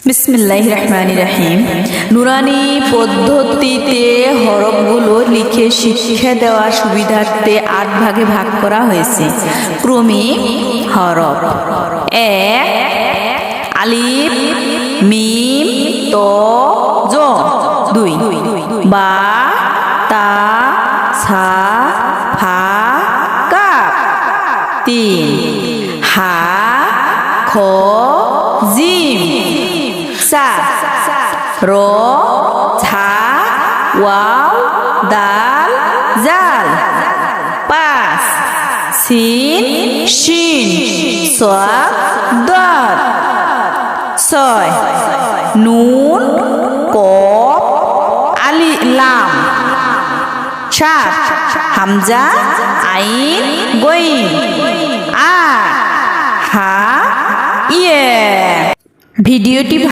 বিসমিল্লাহির রহমানির রহিম। নুরানি পদ্ধতিতে হরফগুলো লিখে শিক্ষা দেওয়ার সুবিধার্থে 8 ভাগে ভাগ করা হয়েছে। ক্রমিক হরফ: 1 আলিফ, মিম, ত, জ। 2 বা, তা, সা, ফা, কাফ। 3 হা, খ, জিম। 4 র, ঝা, ওয়াও, দাল, জাল। 5 সিন, শিন, সাদ, দাল। 6 নুন, কফ, আলিফ, লাম। 7 হামজা, আইন, গইন। 8 হা, ইয়ে। ভিডিওটি